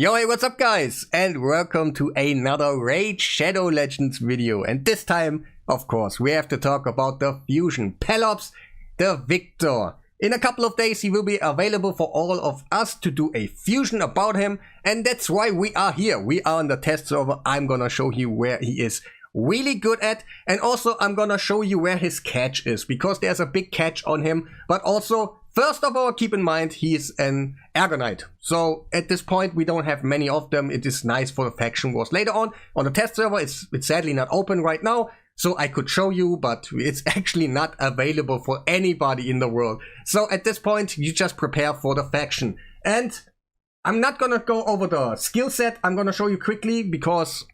Yo, hey, what's up guys? And welcome to another Raid Shadow Legends video. And this time, of course, we have to talk about the fusion. Pelops, the Victor. In a couple of days, he will be available for all of us to do a fusion about him. And that's why we are here. We are on the test server. I'm gonna show you where he is really good at. And also, I'm gonna show you where his catch is. Because there's a big catch on him. But also, first of all, keep in mind, he's an Argonite. So at this point, we don't have many of them. It is nice for the faction wars. Later on the test server, it's sadly not open right now. So I could show you, but it's actually not available for anybody in the world. So at this point, you just prepare for the faction. And I'm not gonna go over the skill set. I'm gonna show you quickly because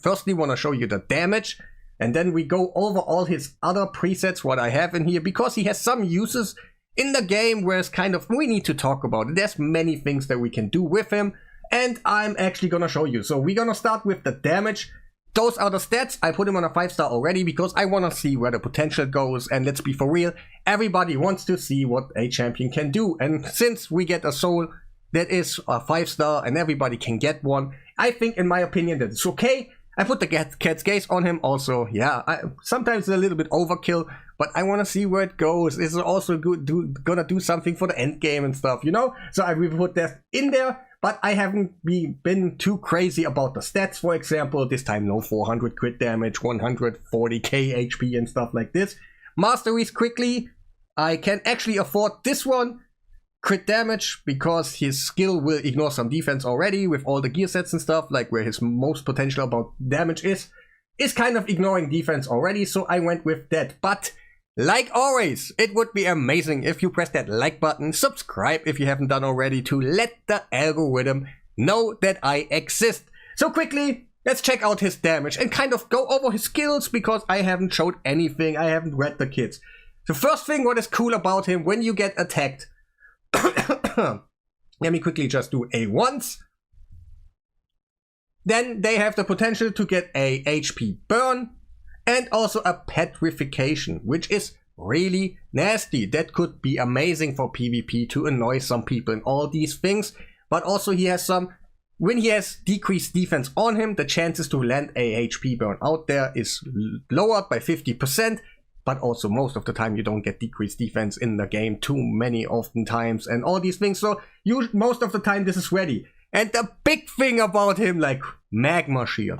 firstly wanna show you the damage. And then we go over all his other presets, what I have in here, because he has some uses in the game where it's kind of, we need to talk about it. There's many things that we can do with him, and I'm actually gonna show you. So we're gonna start with the damage. Those are the stats. I put him on a 5-star already because I wanna see where the potential goes, and let's be for real, everybody wants to see what a champion can do. And since we get a soul that is a 5-star and everybody can get one, I think, in my opinion, that it's okay. I put the cat's gaze on him also. Yeah, sometimes it's a little bit overkill, but I want to see where it goes. Is it also gonna do something for the end game and stuff, you know? So I will put that in there, but I haven't been too crazy about the stats. For example, this time no 400 crit damage, 140k HP and stuff like this. Masteries quickly. I can actually afford this one. Crit damage, because his skill will ignore some defense already with all the gear sets and stuff, like where his most potential about damage is kind of ignoring defense already, so I went with that. But like always, it would be amazing if you press that like button, subscribe if you haven't done already, to let the algorithm know that I exist. So quickly, let's check out his damage and kind of go over his skills, because I haven't showed anything, I haven't read the kits. The first thing what is cool about him, when you get attacked, let me quickly just do a once. Then they have the potential to get a HP burn and also a petrification, which is really nasty. That could be amazing for PvP to annoy some people and all these things. But also he has some, when he has decreased defense on him, the chances to land a HP burn out there is lowered by 50%. But also most of the time you don't get decreased defense in the game too many oftentimes and all these things. So most of the time this is ready. And the big thing about him, like magma shield.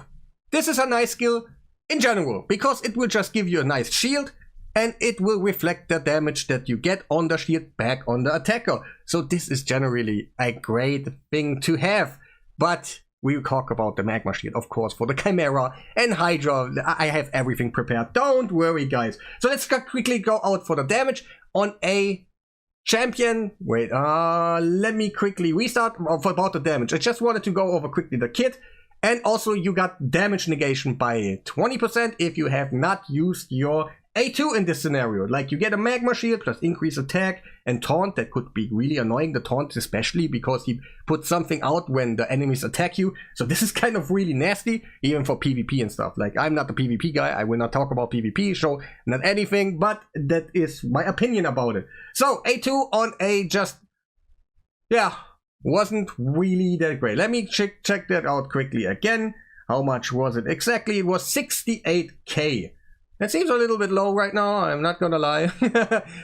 This is a nice skill in general, because it will just give you a nice shield and it will reflect the damage that you get on the shield back on the attacker. So this is generally a great thing to have. But we'll talk about the magma shield, of course, for the Chimera and Hydra. I have everything prepared. Don't worry, guys. So let's quickly go out for the damage on a champion. Wait, let me quickly restart about the damage. I just wanted to go over quickly the kit. And also you got damage negation by 20% if you have not used your A2 in this scenario. Like, you get a magma shield plus increase attack and taunt. That could be really annoying, the taunt especially, because he puts something out when the enemies attack you. So this is kind of really nasty, even for PvP and stuff. Like, I'm not the PvP guy, I will not talk about PvP, so not anything, but that is my opinion about it. So A2 on a just, yeah, wasn't really that great. Let me check that out quickly again. How much was it exactly? It was 68k. That seems a little bit low right now, I'm not gonna lie.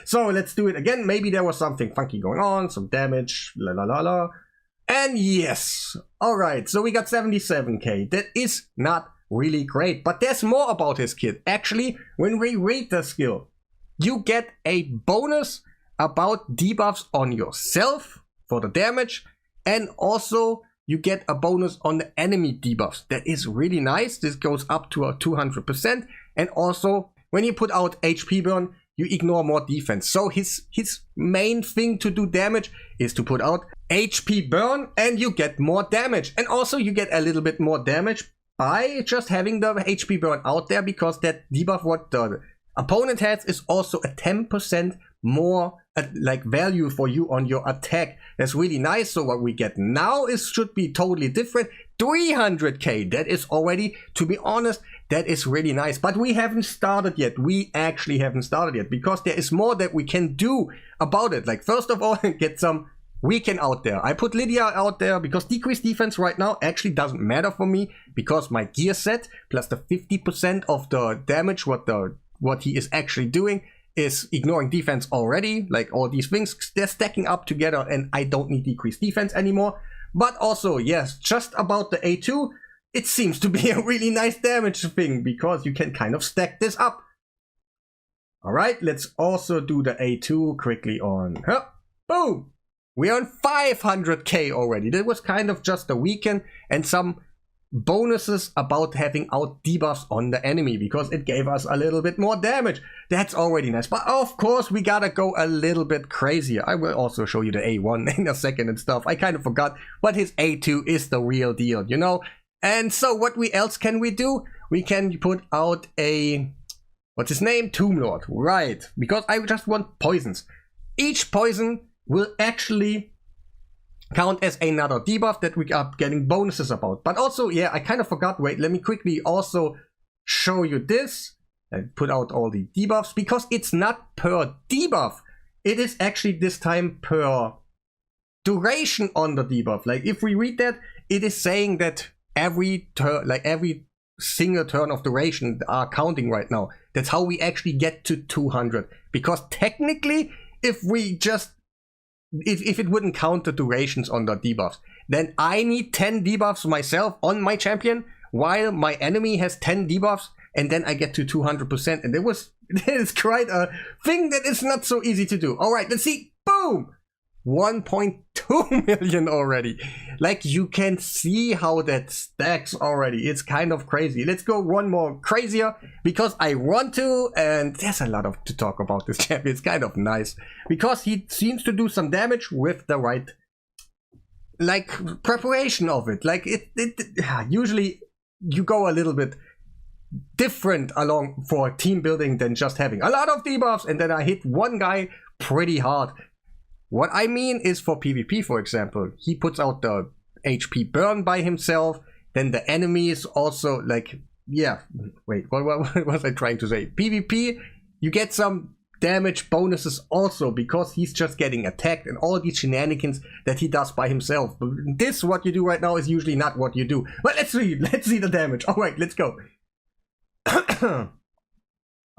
So let's do it again. Maybe there was something funky going on, some damage, la la la la. And yes, alright, so we got 77k. That is not really great, but there's more about his kit. Actually, when we read the skill, you get a bonus about debuffs on yourself for the damage, and also you get a bonus on the enemy debuffs. That is really nice. This goes up to a 200%. And also, when you put out HP burn, you ignore more defense. So his main thing to do damage is to put out HP burn, and you get more damage. And also you get a little bit more damage by just having the HP burn out there, because that debuff what the opponent has is also a 10% more like value for you on your attack. That's really nice. So what we get now should be totally different. 300k, that is already, to be honest, that is really nice. But we haven't started yet. We actually haven't started yet, because there is more that we can do about it. Like, first of all, get some weaken out there. I put Lydia out there because decreased defense right now actually doesn't matter for me, because my gear set plus the 50% of the damage what he is actually doing is ignoring defense already. Like all these things, they're stacking up together, and I don't need decreased defense anymore. But also, yes, just about the A2, it seems to be a really nice damage thing, because you can kind of stack this up. Alright, let's also do the A2 quickly on her. Boom! We're on 500k already. That was kind of just a weekend and some bonuses about having out debuffs on the enemy, because it gave us a little bit more damage. That's already nice. But of course, we gotta go a little bit crazier. I will also show you the A1 in a second and stuff. I kind of forgot, but his A2 is the real deal, you know? And so what else can we do? We can put out a... what's his name? Tomb Lord. Right. Because I just want poisons. Each poison will actually count as another debuff that we are getting bonuses about. But also, yeah, I kind of forgot. Wait, let me quickly also show you this. And put out all the debuffs, because it's not per debuff. It is actually this time per duration on the debuff. Like if we read that, it is saying that every turn, like every single turn of duration are counting right now. That's how we actually get to 200. Because technically, if we just if it wouldn't count the durations on the debuffs, then I need 10 debuffs myself on my champion, while my enemy has 10 debuffs, and then I get to 200%. And that is quite a thing that is not so easy to do. All right, let's see. Boom! 1.2 million already. Like, you can see how that stacks already. It's kind of crazy. Let's go one more crazier, because I want to, and there's a lot to talk about this champion. It's kind of nice because he seems to do some damage with the right, like, preparation of it. Like usually you go a little bit different along for team building than just having a lot of debuffs and then I hit one guy pretty hard. What I mean is, for PvP, for example, he puts out the HP burn by himself, then the enemies also, like, yeah, wait, what was I trying to say? PvP, you get some damage bonuses also, because he's just getting attacked and all these shenanigans that he does by himself. This, what you do right now, is usually not what you do. But let's see the damage. All right, let's go.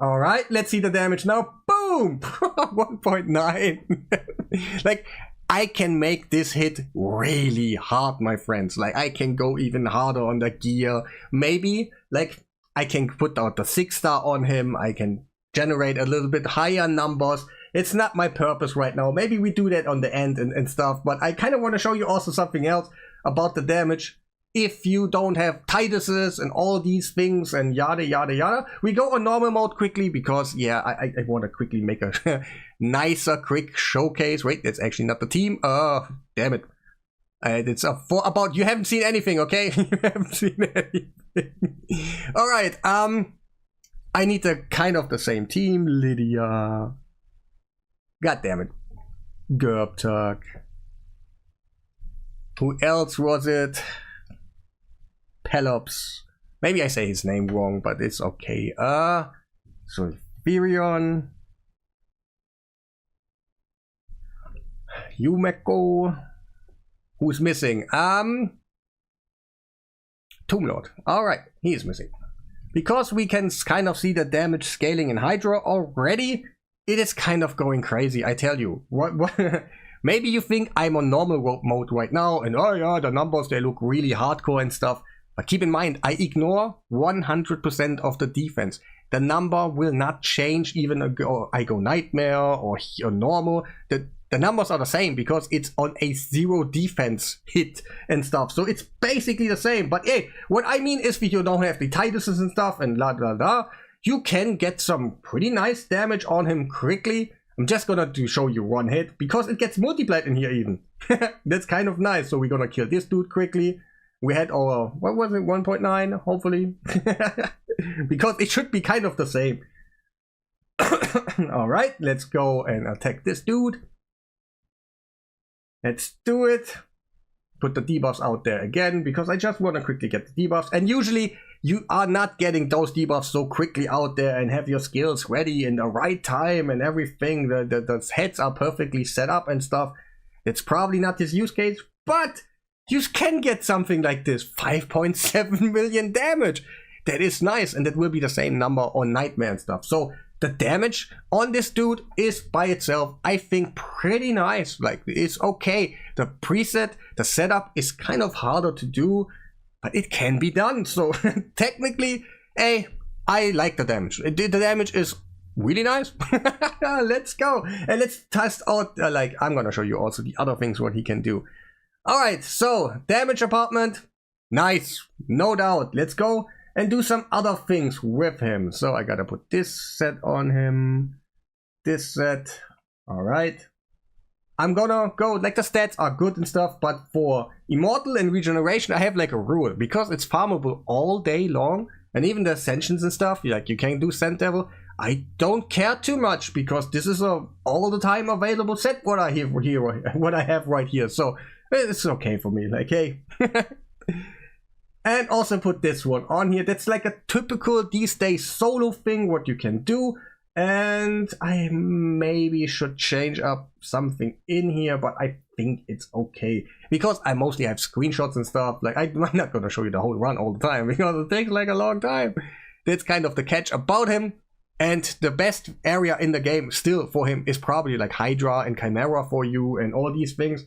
All right, let's see the damage now. Boom! 1.9. Like, I can make this hit really hard, my friends. Like, I can go even harder on the gear. Maybe, like, I can put out the 6-star on him. I can generate a little bit higher numbers. It's not my purpose right now. Maybe we do that on the end and stuff. But I kind of want to show you also something else about the damage. If you don't have Tituses and all these things and yada yada yada, we go on normal mode quickly, because yeah, I want to quickly make a nicer quick showcase. Wait, that's actually not the team. Damn it. It's about you haven't seen anything, okay? You haven't seen anything. All right. I need the kind of the same team. Lydia. God damn it. Gerbtug. Who else was it? Pelops. Maybe I say his name wrong, but it's okay. So Virion. Yumeko. Who's missing? Tomb Lord. Alright, he is missing. Because we can kind of see the damage scaling in Hydra already, it is kind of going crazy, I tell you. What maybe you think I'm on normal mode right now, and oh yeah, the numbers, they look really hardcore and stuff. But keep in mind, I ignore 100% of the defense. The number will not change even I go Nightmare or normal. The numbers are the same because it's on a 0 defense hit and stuff. So it's basically the same. But hey, what I mean is, if you don't have the Tituses and stuff and blah blah blah, you can get some pretty nice damage on him quickly. I'm just gonna show you one hit because it gets multiplied in here even. That's kind of nice. So we're gonna kill this dude quickly. We had our, what was it, 1.9, hopefully? Because it should be kind of the same. Alright, let's go and attack this dude. Let's do it. Put the debuffs out there again, because I just want to quickly get the debuffs. And usually, you are not getting those debuffs so quickly out there and have your skills ready in the right time and everything. The heads are perfectly set up and stuff. That's probably not his use case, but you can get something like this, 5.7 million damage. That is nice, and that will be the same number on Nightmare and stuff. So the damage on this dude is by itself, I think, pretty nice. Like, it's okay. The preset, the setup is kind of harder to do, but it can be done. So technically, hey, I like the damage. The damage is really nice. Let's go and let's test out, like, I'm gonna show you also the other things what he can do. All right, so damage apartment, nice, no doubt. Let's go and do some other things with him. So I gotta put this set on him, this set. All right, I'm gonna go, like, the stats are good and stuff, but for immortal and regeneration I have like a rule, because it's farmable all day long, and even the ascensions and stuff, like you can do Sand Devil. I don't care too much, because this is a all the time available set what I have here, what I have right here. So it's okay for me, like, hey. And also put this one on here. That's like a typical these days solo thing what you can do. And I maybe should change up something in here, but I think it's okay, because I mostly have screenshots and stuff. Like, I'm not gonna show you the whole run all the time, because it takes like a long time. That's kind of the catch about him. And the best area in the game still for him is probably like Hydra and Chimera for you and all these things.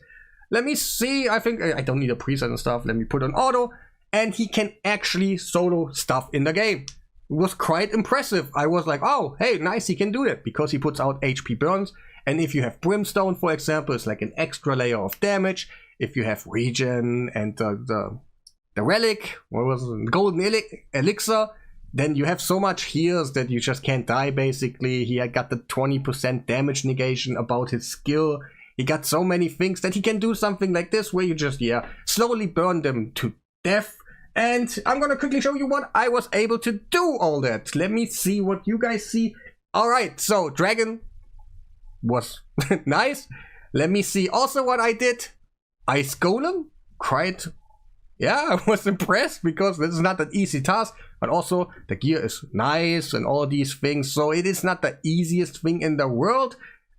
Let me see, I think I don't need a preset and stuff. Let me put on auto, and he can actually solo stuff in the game. It was quite impressive. I was like, oh, hey, nice, he can do that, because he puts out HP burns. And if you have Brimstone, for example, it's like an extra layer of damage. If you have Regen and the Relic, what was it? Golden Elixir, then you have so much heals that you just can't die, basically. He had got the 20% damage negation about his skill. He got so many things that he can do something like this, where you just, slowly burn them to death. And I'm gonna quickly show you what I was able to do all that. Let me see what you guys see. All right, so Dragon was nice. Let me see also what I did. Ice Golem, quite, I was impressed, because this is not an easy task, but also the gear is nice and all these things. So it is not the easiest thing in the world.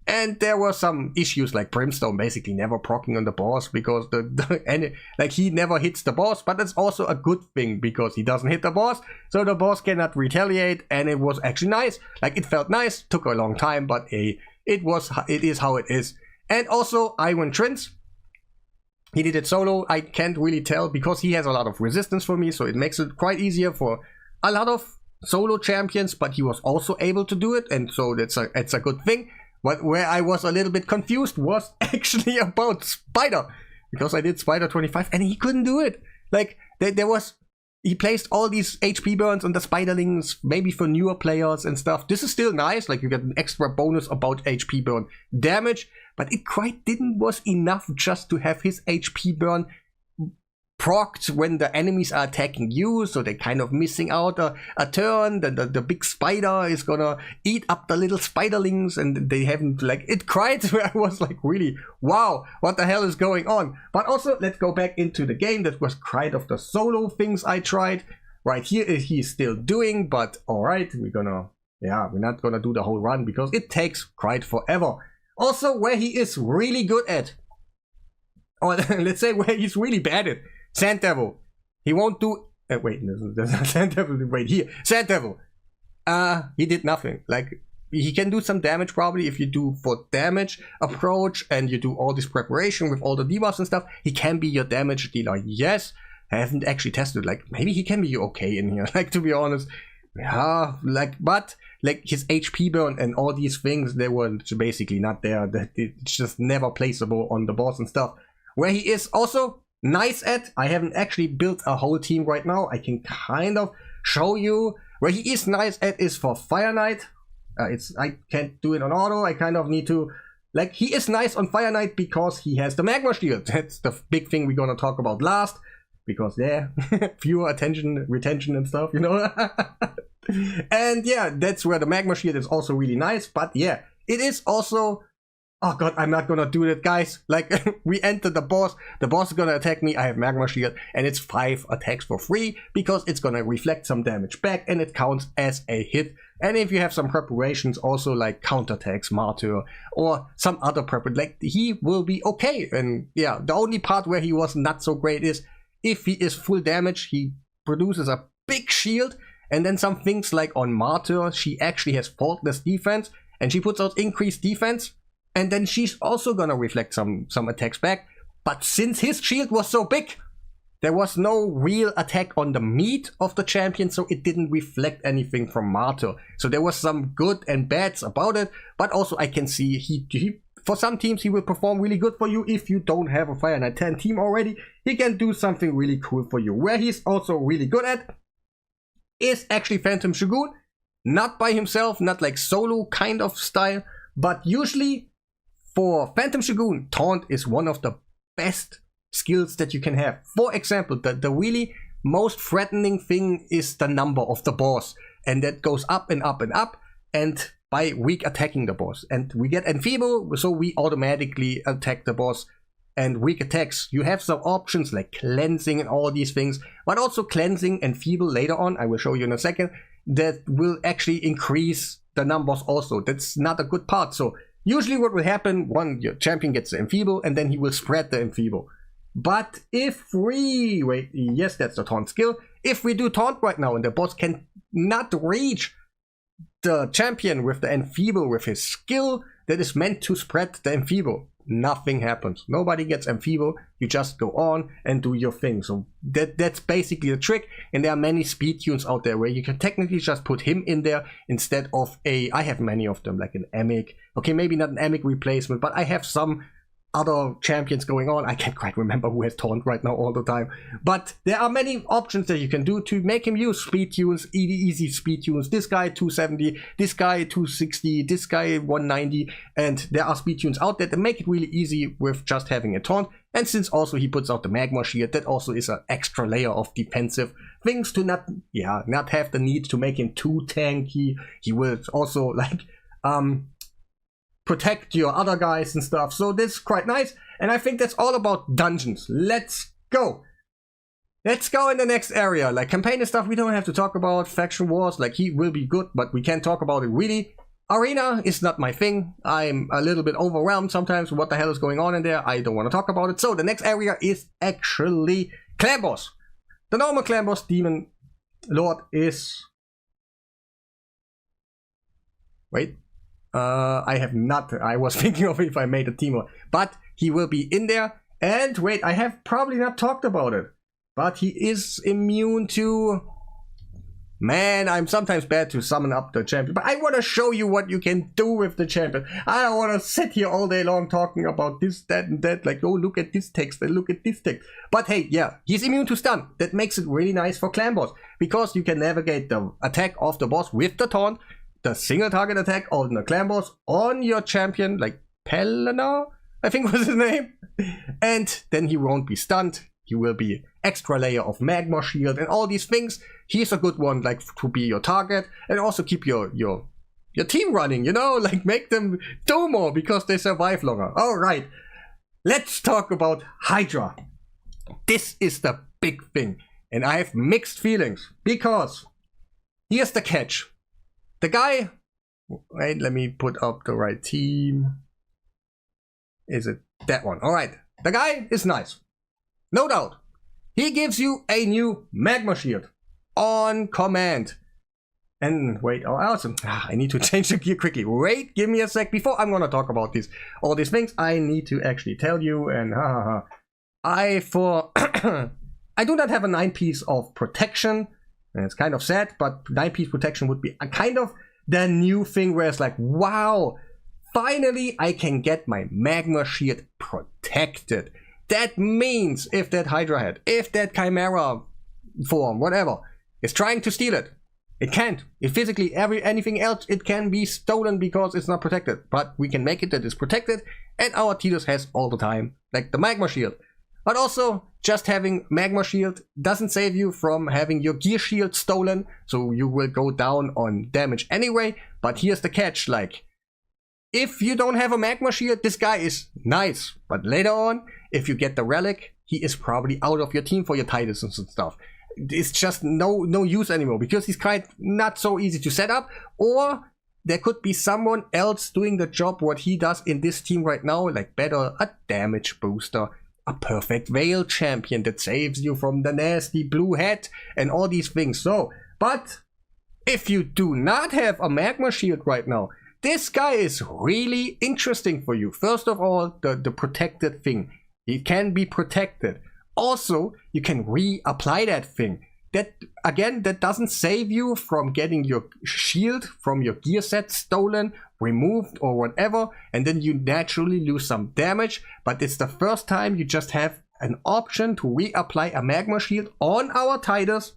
And there were some issues, like Brimstone basically never proccing on the boss, because like he never hits the boss. But that's also a good thing, because he doesn't hit the boss, so the boss cannot retaliate. And it was actually nice. Like, it felt nice. Took a long time, but it is how it is. And also Iron Prince, he did it solo. I can't really tell, because he has a lot of resistance for me, so it makes it quite easier for a lot of solo champions. But he was also able to do it, and so it's a good thing. But where I was a little bit confused was actually about Spider, because I did Spider 25 and he couldn't do it. Like, he placed all these HP burns on the Spiderlings, maybe for newer players and stuff. This is still nice, like you get an extra bonus about HP burn damage, but it quite was enough just to have his HP burn procced when the enemies are attacking you, so they're kind of missing out a turn. The big spider is gonna eat up the little spiderlings, and they haven't, like, it cried. I was like, really, wow, what the hell is going on? But also, let's go back into the game. That was quite of the solo things I tried. Right here, he's still doing, but all right, we're not gonna do the whole run, because it takes quite forever. Also, where he is really good at, or let's say where he's really bad at, Sand Devil. He won't do. Wait, there's not Sand Devil. Wait, here. Sand Devil. He did nothing. Like, he can do some damage probably if you do for damage approach and you do all this preparation with all the debuffs and stuff. He can be your damage dealer. Yes. I haven't actually tested. Like, maybe he can be okay in here. Like, to be honest. Yeah, like, but like his HP burn and all these things, they were basically not there. It's just never placeable on the boss and stuff. Where he is also nice at, I haven't actually built a whole team right now. I can kind of show you where he is nice at is for Fire Knight. I can't do it on auto. I kind of need to, like, he is nice on Fire Knight because he has the Magma Shield. That's the big thing we're gonna talk about last, because fewer retention and stuff, you know. And that's where the Magma Shield is also really nice. But it is also, oh god, I'm not gonna do that, guys. Like, we enter the boss is gonna attack me, I have Magma Shield, and it's 5 attacks for free, because it's gonna reflect some damage back, and it counts as a hit. And if you have some preparations also like counterattacks, Martyr, or some other preparation, like he will be okay. And yeah, the only part where he was not so great is if he is full damage, he produces a big shield, and then some things like on Martyr, she actually has faultless defense, and she puts out increased defense, and then she's also gonna reflect some attacks back. But since his shield was so big, there was no real attack on the meat of the champion, so it didn't reflect anything from Martyr. So there was some good and bads about it, but also I can see he for some teams he will perform really good for you. If you don't have a Fire Knight 10 team already, he can do something really cool for you. Where he's also really good at is actually Phantom Shogun. Not by himself, not like solo kind of style, but usually for Phantom Shogun, Taunt is one of the best skills that you can have. For example, the really most threatening thing is the number of the boss, and that goes up and up and up, and by weak attacking the boss. And we get Enfeeble, so we automatically attack the boss. And weak attacks, you have some options like cleansing and all these things, but also cleansing and feeble later on, I will show you in a second, that will actually increase the numbers also. That's not a good part. So usually what will happen, your champion gets the Enfeeble, and then he will spread the Enfeeble. But if we, wait, yes, that's the taunt skill. If we do taunt right now and the boss can not reach the champion with the Enfeeble with his skill that is meant to spread the Enfeeble, nothing happens. Nobody gets Enfeeble. You just go on and do your thing. So that's basically the trick. And there are many speed tunes out there where you can technically just put him in there instead of I have many of them, like an Emic. Okay, maybe not an Emic replacement, but I have some other champions going on. I can't quite remember who has taunt right now all the time, but there are many options that you can do to make him use speed tunes, easy speed tunes. This guy 270, this guy 260, this guy 190, and there are speed tunes out there that make it really easy with just having a taunt. And since also he puts out the magma shield, that also is an extra layer of defensive things to not have the need to make him too tanky. He will also like protect your other guys and stuff. So this is quite nice. And I think that's all about dungeons. Let's go. Let's go in the next area. Like campaign and stuff we don't have to talk about. Faction wars, like he will be good, but we can't talk about it really. Arena is not my thing. I'm a little bit overwhelmed sometimes. What the hell is going on in there? I don't want to talk about it. So the next area is actually Clan Boss. The normal Clan Boss Demon Lord is... Wait. I have not. I was thinking of if I made a team, but he will be in there. And wait, I have probably not talked about it, but he is immune to... Man, I'm sometimes bad to summon up the champion, but I want to show you what you can do with the champion. I don't want to sit here all day long talking about this, that, and that. Like, oh, look at this text and look at this text. But hey, yeah, he's immune to stun. That makes it really nice for Clan Boss, because you can navigate the attack of the boss with the taunt, the single target attack on the Clan Boss on your champion, like Pelops, I think was his name. And then he won't be stunned. He will be extra layer of magma shield and all these things. He's a good one, like to be your target and also keep your team running, you know, like make them do more because they survive longer. All right, let's talk about Hydra. This is the big thing, and I have mixed feelings because here's the catch. The guy, wait, let me put up the right team. Is it that one? All right, the guy is nice. No doubt. He gives you a new magma shield on command. And wait, oh, awesome. I need to change the gear quickly. Wait, give me a sec. Before I'm gonna talk about all these things, I need to actually tell you. And I do not have a 9-piece of protection. And it's kind of sad, but 9-piece protection would be a kind of the new thing where it's like, wow, finally I can get my magma shield protected. That means if that Hydra head, if that Chimera form, whatever, is trying to steal it, it can't. If physically anything else, it can be stolen because it's not protected. But we can make it that it's protected, and our Tidus has all the time, like the magma shield. But also, just having magma shield doesn't save you from having your gear shield stolen, so you will go down on damage anyway. But here's the catch, like, if you don't have a magma shield, this guy is nice. But later on, if you get the Relic, he is probably out of your team for your Tidus and stuff. it's just no use anymore because he's kind not so easy to set up, or there could be someone else doing the job what he does in this team right now, like better a damage booster, a perfect Veil champion that saves you from the nasty blue hat and all these things. So, but if you do not have a magma shield right now, this guy is really interesting for you. First of all, the protected thing. It can be protected. Also, you can reapply that thing. That, again, that doesn't save you from getting your shield from your gear set stolen, removed, or whatever, and then you naturally lose some damage. But it's the first time you just have an option to reapply a magma shield on our Titus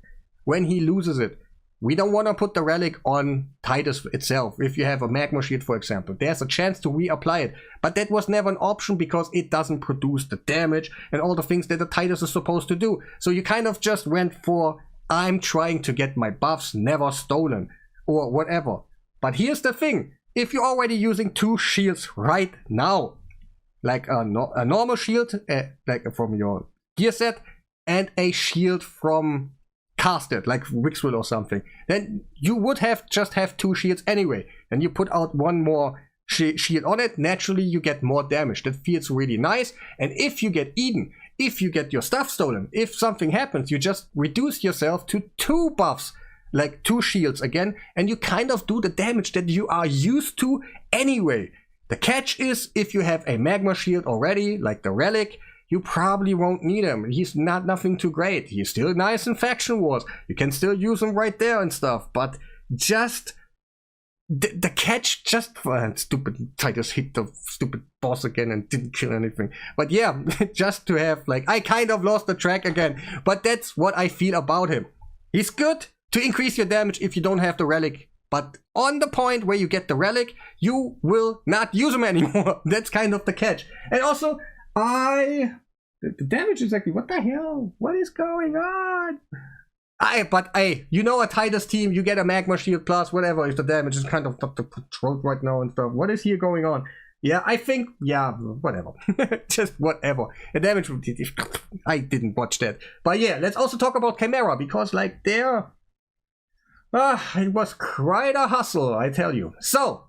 when he loses it. We don't want to put the relic on Titus itself. If you have a magma shield, for example, there's a chance to reapply it. But that was never an option because it doesn't produce the damage and all the things that the Titus is supposed to do. So you kind of just went for, I'm trying to get my buffs never stolen or whatever. But here's the thing. If you're already using 2 shields right now, like a normal shield, like from your gear set, and a shield from casted, like Wixwell or something, then you would just have 2 shields anyway. And you put out 1 more shield on it, naturally you get more damage. That feels really nice. And if you get eaten, if you get your stuff stolen, if something happens, you just reduce yourself to 2 buffs, like 2 shields again, and you kind of do the damage that you are used to anyway. The catch is, if you have a magma shield already, like the Relic, you probably won't need him. He's nothing too great. He's still nice in Faction Wars. You can still use him right there and stuff. But just the catch, just for stupid Titus hit the stupid boss again and didn't kill anything. But yeah, just to have, like, I kind of lost the track again. But that's what I feel about him. He's good to increase your damage if you don't have the Relic. But on the point where you get the Relic, you will not use him anymore. That's kind of the catch. And also, the damage is actually, what the hell? What is going on? You know, a Titus team, you get a magma shield plus whatever if the damage is kind of controlled right now and stuff. What is here going on? Yeah, I think, yeah, whatever. Just whatever. The damage, I didn't watch that. But yeah, let's also talk about Chimera, because like it was quite a hustle, I tell you. So,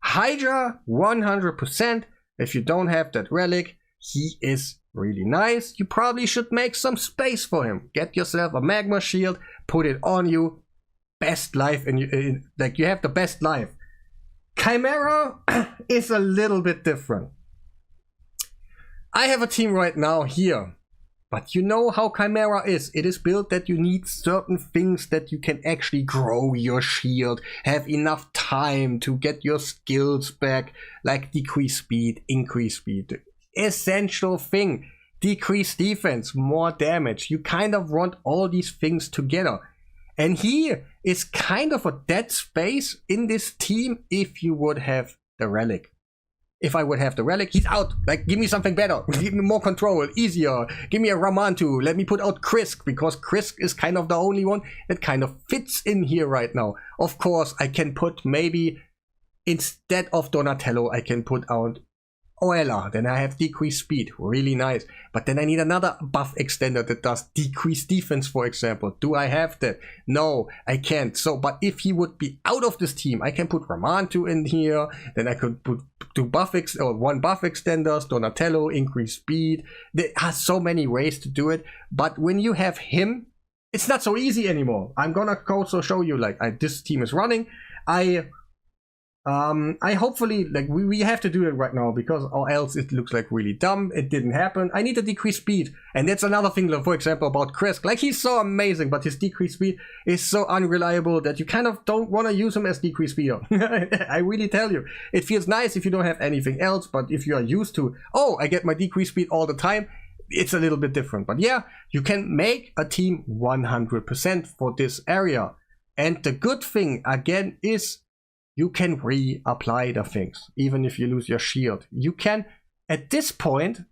Hydra 100%. If you don't have that Relic, he is really nice. You probably should make some space for him. Get yourself a magma shield, put it on you. Best life, and like you have the best life. Chimera is a little bit different. I have a team right now here, but you know how Chimera is. It is built that you need certain things that you can actually grow your shield, have enough time to get your skills back, like decrease speed, increase speed. Essential thing. Decrease defense, more damage. You kind of want all these things together. And he is kind of a dead space in this team if you would have the Relic. If I would have the Relic, he's out. Like, give me something better. Give me more control, easier. Give me a Ramantu. Let me put out Krisk, because Krisk is kind of the only one that kind of fits in here right now. Of course, I can put maybe, instead of Donatello, I can put out Oela. Then I have decreased speed. Really nice. But then I need another buff extender that does decreased defense, for example. Do I have that? No, I can't. So, but if he would be out of this team, I can put Ramantu in here. Then I could put one buff extenders, Donatello, increase speed. There are so many ways to do it. But when you have him, it's not so easy anymore. I'm gonna also show you, like, this team is running. I hopefully, like, we have to do it right now, because or else it looks like really dumb. It didn't happen. I need to decrease speed. And that's another thing, for example, about Krisk. Like, he's so amazing, but his decreased speed is so unreliable that you kind of don't want to use him as decreased speeder. I really tell you. It feels nice if you don't have anything else, but if you are used to, oh, I get my decreased speed all the time, it's a little bit different. But yeah, you can make a team 100% for this area. And the good thing, again, is you can reapply the things, even if you lose your shield. You can, at this point,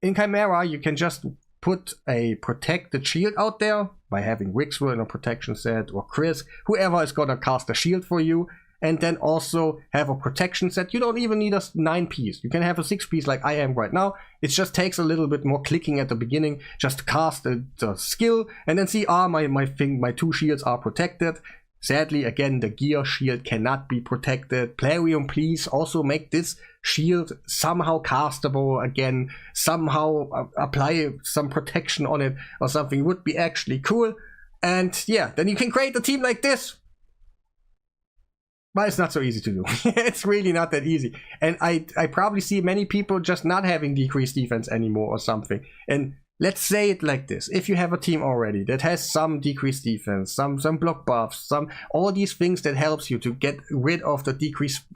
in Chimera, you can just put a protected shield out there by having Wixwell in a protection set, or Chris, whoever is gonna cast a shield for you. and then also have a protection set. You don't even need a 9-piece. You can have a 6-piece like I am right now. It just takes a little bit more clicking at the beginning. Just cast the skill and then see, my 2 shields are protected. Sadly, again, the gear shield cannot be protected. Plarium, please also make this shield somehow castable again. Somehow apply some protection on it or something would be actually cool. And yeah, then you can create a team like this. But it's not so easy to do. It's really not that easy. And I probably see many people just not having decreased defense anymore or something. And let's say it like this. If you have a team already that has some decreased defense, some block buffs, all these things that helps you to get rid of the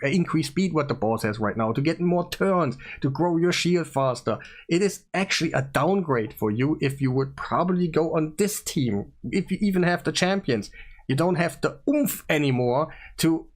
increased speed what the boss has right now, to get more turns, to grow your shield faster. It is actually a downgrade for you if you would probably go on this team. If you even have the champions, you don't have the oomph anymore to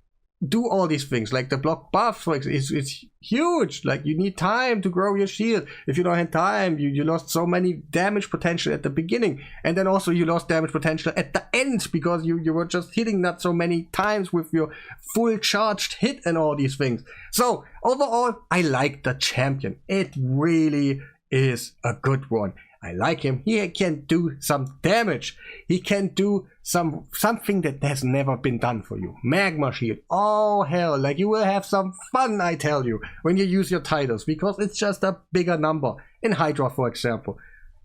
do all these things. Like the block buff, for example, it's huge. Like you need time to grow your shield. If you don't have time, you lost so many damage potential at the beginning, and then also you lost damage potential at the end because you were just hitting not so many times with your full charged hit and all these things. So overall, I like the champion. It really is a good one. I like him. He can do some damage. He can do something that has never been done for you. Magma shield. Oh hell, like you will have some fun, I tell you, when you use your titles, because it's just a bigger number. In Hydra, for example.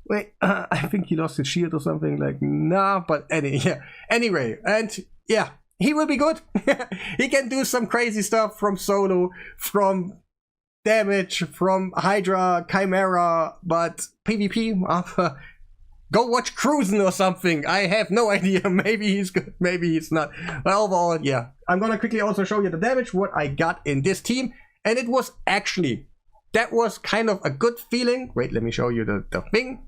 Wait, I think he lost his shield or something, like, nah, but anyway, and yeah, he will be good. He can do some crazy stuff from solo, from damage, from Hydra, Chimera, but PvP, go watch Cruising or something. I have no idea. Maybe he's good, maybe he's not. But overall, yeah. I'm gonna quickly also show you the damage, what I got in this team. And it was actually, that was kind of a good feeling. Wait, let me show you the thing.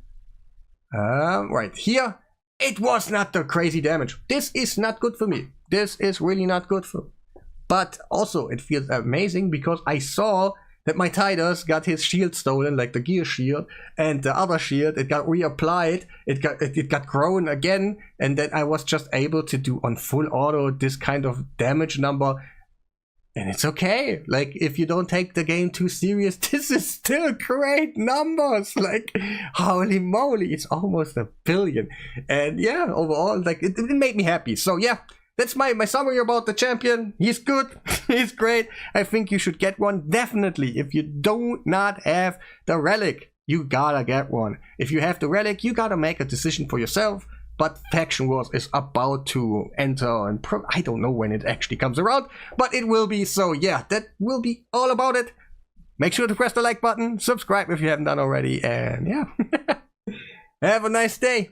Right here. It was not the crazy damage. This is not good for me. This is really not good for me. But also, it feels amazing because I saw that my Tidus got his shield stolen, like the gear shield, and the other shield, it got reapplied, it got grown again, and then I was just able to do on full auto this kind of damage number. And it's okay. Like, if you don't take the game too serious, this is still great numbers. Like, holy moly, it's almost 1 billion. And yeah, overall, like, it made me happy. So yeah, that's my summary about the champion. He's good. He's great. I think you should get one. Definitely. If you do not have the Relic, you gotta get one. If you have the Relic, you gotta make a decision for yourself. But Faction Wars is about to enter, and I don't know when it actually comes around, but it will be. So yeah, that will be all about it. Make sure to press the like button, subscribe if you haven't done already, and yeah. Have a nice day.